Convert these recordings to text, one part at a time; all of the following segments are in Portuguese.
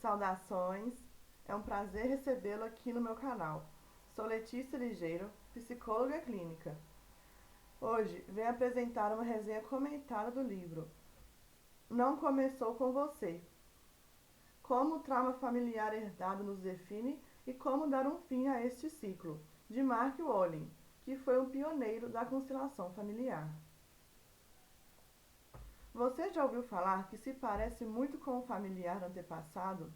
Saudações, é um prazer recebê-lo aqui no meu canal. Sou Letícia Ligeiro, psicóloga clínica. Hoje venho apresentar uma resenha comentada do livro Não Começou com Você. Como o trauma familiar herdado nos define e como dar um fim a este ciclo, de Mark Wolin, que foi um pioneiro da constelação familiar. Você já ouviu falar que se parece muito com um familiar antepassado?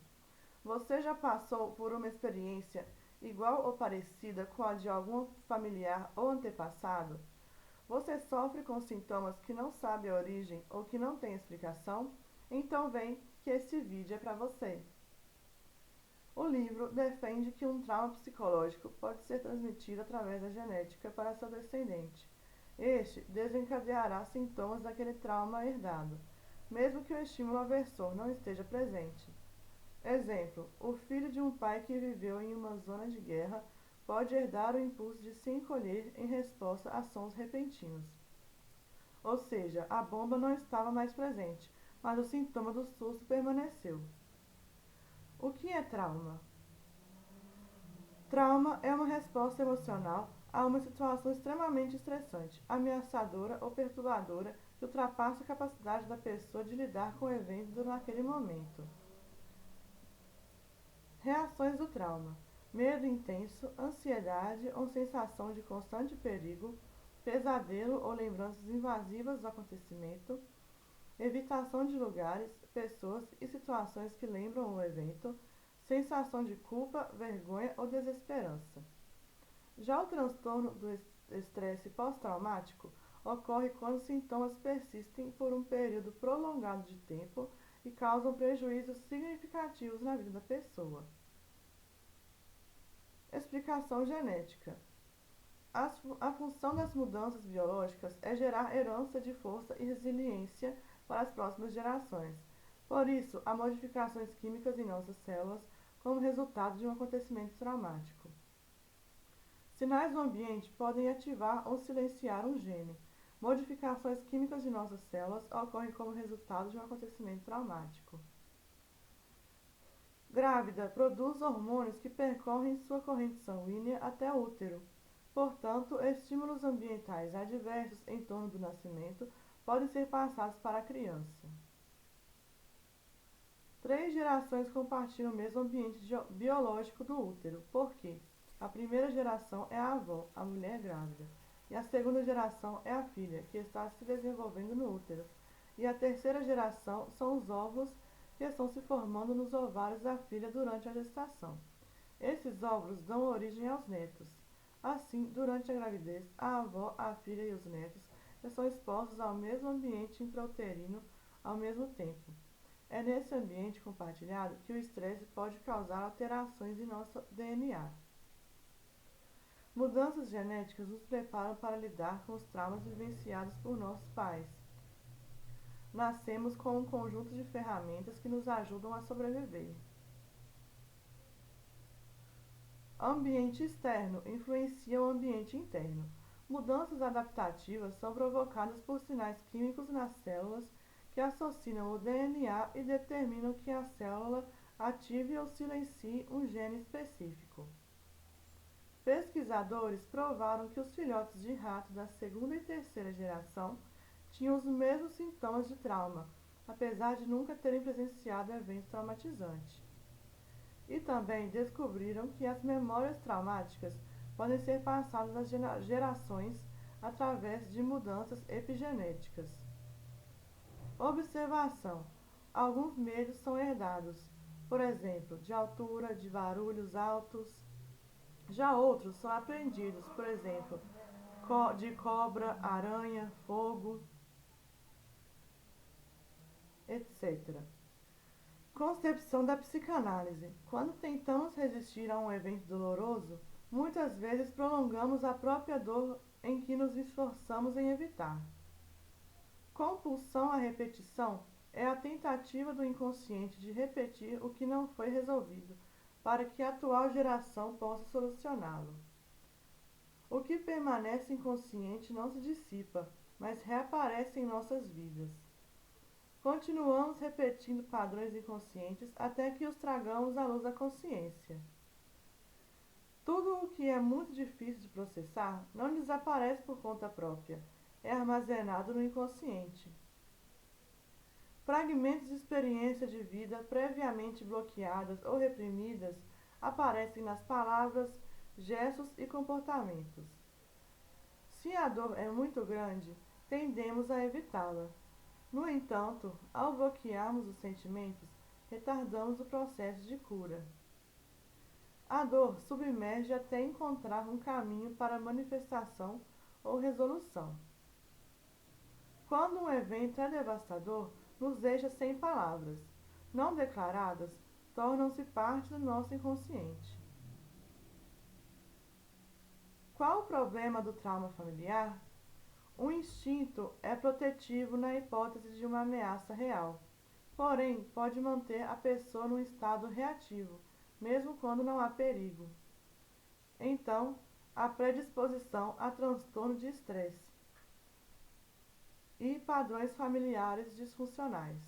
Você já passou por uma experiência igual ou parecida com a de algum familiar ou antepassado? Você sofre com sintomas que não sabe a origem ou que não tem explicação? Então vem que esse vídeo é para você. O livro defende que um trauma psicológico pode ser transmitido através da genética para seu descendente. Este desencadeará sintomas daquele trauma herdado, mesmo que o estímulo aversor não esteja presente. Exemplo: o filho de um pai que viveu em uma zona de guerra pode herdar o impulso de se encolher em resposta a sons repentinos. Ou seja, a bomba não estava mais presente, mas o sintoma do susto permaneceu. O que é trauma? Trauma é uma resposta emocional a uma situação extremamente estressante, ameaçadora ou perturbadora que ultrapassa a capacidade da pessoa de lidar com o evento naquele momento. Reações do trauma: medo intenso, ansiedade ou sensação de constante perigo, pesadelo ou lembranças invasivas do acontecimento, evitação de lugares, pessoas e situações que lembram o evento, sensação de culpa, vergonha ou desesperança. Já o transtorno do estresse pós-traumático ocorre quando sintomas persistem por um período prolongado de tempo e causam prejuízos significativos na vida da pessoa. Explicação genética. A função das mudanças biológicas é gerar herança de força e resiliência para as próximas gerações. Por isso, há modificações químicas em nossas células como resultado de um acontecimento traumático. Sinais do ambiente podem ativar ou silenciar um gene. Modificações químicas de nossas células ocorrem como resultado de um acontecimento traumático. Grávida produz hormônios que percorrem sua corrente sanguínea até o útero. Portanto, estímulos ambientais adversos em torno do nascimento podem ser passados para a criança. 3 gerações compartilham o mesmo ambiente biológico do útero. Por quê? A primeira geração é a avó, a mulher grávida, e a segunda geração é a filha, que está se desenvolvendo no útero, e a terceira geração são os óvulos que estão se formando nos ovários da filha durante a gestação. Esses óvulos dão origem aos netos. Assim, durante a gravidez, a avó, a filha e os netos são expostos ao mesmo ambiente intrauterino ao mesmo tempo. É nesse ambiente compartilhado que o estresse pode causar alterações em nosso DNA. Mudanças genéticas nos preparam para lidar com os traumas vivenciados por nossos pais. Nascemos com um conjunto de ferramentas que nos ajudam a sobreviver. Ambiente externo influencia o ambiente interno. Mudanças adaptativas são provocadas por sinais químicos nas células que associam o DNA e determinam que a célula ative ou silencie um gene específico. Pesquisadores provaram que os filhotes de rato da segunda e terceira geração tinham os mesmos sintomas de trauma, apesar de nunca terem presenciado evento traumatizante. E também descobriram que as memórias traumáticas podem ser passadas às gerações através de mudanças epigenéticas. Observação: alguns medos são herdados, por exemplo, de altura, de barulhos altos. Já outros são aprendidos, por exemplo, de cobra, aranha, fogo, etc. Concepção da psicanálise. Quando tentamos resistir a um evento doloroso, muitas vezes prolongamos a própria dor em que nos esforçamos em evitar. Compulsão à repetição é a tentativa do inconsciente de repetir o que não foi resolvido, para que a atual geração possa solucioná-lo. O que permanece inconsciente não se dissipa, mas reaparece em nossas vidas. Continuamos repetindo padrões inconscientes até que os tragamos à luz da consciência. Tudo o que é muito difícil de processar não desaparece por conta própria, é armazenado no inconsciente. Fragmentos de experiência de vida previamente bloqueadas ou reprimidas aparecem nas palavras, gestos e comportamentos. Se a dor é muito grande, tendemos a evitá-la. No entanto, ao bloquearmos os sentimentos, retardamos o processo de cura. A dor submerge até encontrar um caminho para manifestação ou resolução. Quando um evento é devastador, nos deixa sem palavras. Não declaradas, tornam-se parte do nosso inconsciente. Qual o problema do trauma familiar? O instinto é protetivo na hipótese de uma ameaça real, porém pode manter a pessoa num estado reativo, mesmo quando não há perigo. Então, a predisposição a transtorno de estresse e padrões familiares disfuncionais.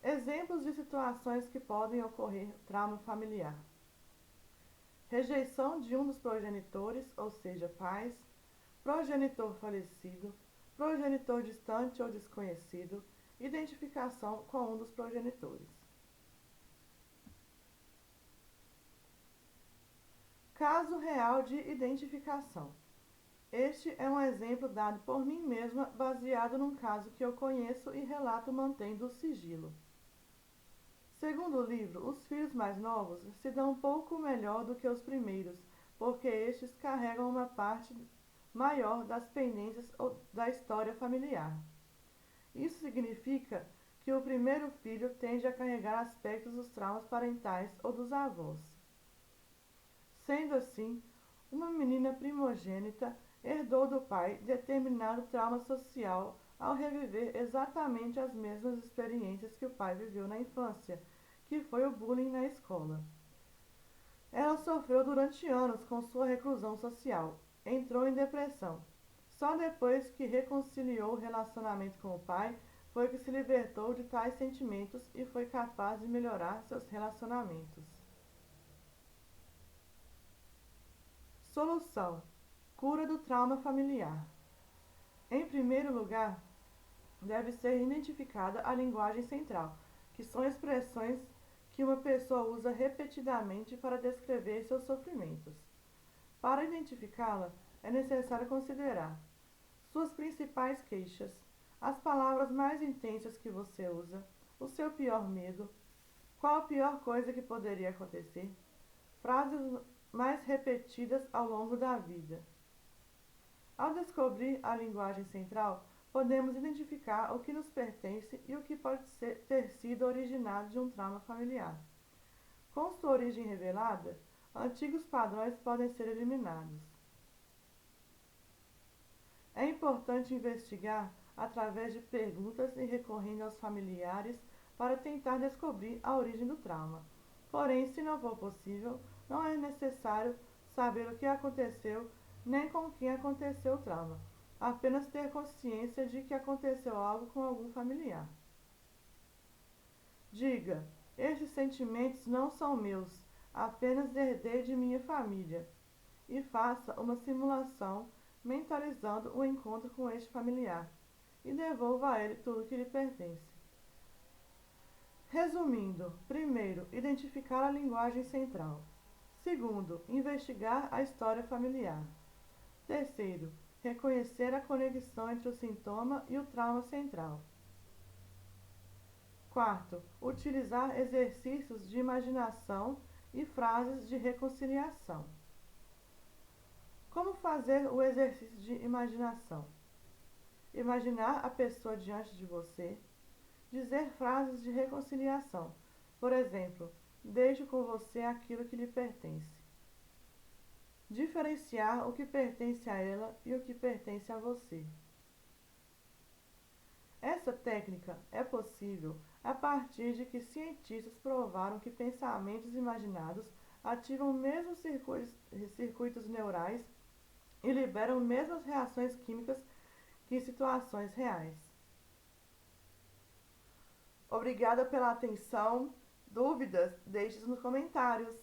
Exemplos de situações que podem ocorrer trauma familiar: rejeição de um dos progenitores, ou seja, pais, progenitor falecido, progenitor distante ou desconhecido, identificação com um dos progenitores. Caso real de identificação. Este é um exemplo dado por mim mesma, baseado num caso que eu conheço e relato mantendo o sigilo. Segundo o livro, os filhos mais novos se dão um pouco melhor do que os primeiros, porque estes carregam uma parte maior das pendências da história familiar. Isso significa que o primeiro filho tende a carregar aspectos dos traumas parentais ou dos avós. Sendo assim, uma menina primogênita herdou do pai determinado trauma social ao reviver exatamente as mesmas experiências que o pai viveu na infância, que foi o bullying na escola. Ela sofreu durante anos com sua reclusão social. Entrou em depressão. Só depois que reconciliou o relacionamento com o pai foi que se libertou de tais sentimentos e foi capaz de melhorar seus relacionamentos. Solução: cura do trauma familiar. Em primeiro lugar, deve ser identificada a linguagem central, que são expressões que uma pessoa usa repetidamente para descrever seus sofrimentos. Para identificá-la, é necessário considerar suas principais queixas, as palavras mais intensas que você usa, o seu pior medo, qual a pior coisa que poderia acontecer, frases mais repetidas ao longo da vida. Ao descobrir a linguagem central, podemos identificar o que nos pertence e o que pode ter sido originado de um trauma familiar. Com sua origem revelada, antigos padrões podem ser eliminados. É importante investigar através de perguntas e recorrendo aos familiares para tentar descobrir a origem do trauma. Porém, se não for possível, não é necessário saber o que aconteceu nem com quem aconteceu o trauma. Apenas ter consciência de que aconteceu algo com algum familiar. Diga: estes sentimentos não são meus, apenas herdei de minha família. E faça uma simulação mentalizando o encontro com este familiar e devolva a ele tudo que lhe pertence. Resumindo: primeiro, identificar a linguagem central. Segundo, investigar a história familiar. Terceiro, reconhecer a conexão entre o sintoma e o trauma central. Quarto, utilizar exercícios de imaginação e frases de reconciliação. Como fazer o exercício de imaginação? Imaginar a pessoa diante de você, dizer frases de reconciliação. Por exemplo, deixo com você aquilo que lhe pertence. Diferenciar o que pertence a ela e o que pertence a você. Essa técnica é possível a partir de que cientistas provaram que pensamentos imaginados ativam os mesmos circuitos neurais e liberam as mesmas reações químicas que em situações reais. Obrigada pela atenção. Dúvidas? Deixe nos comentários.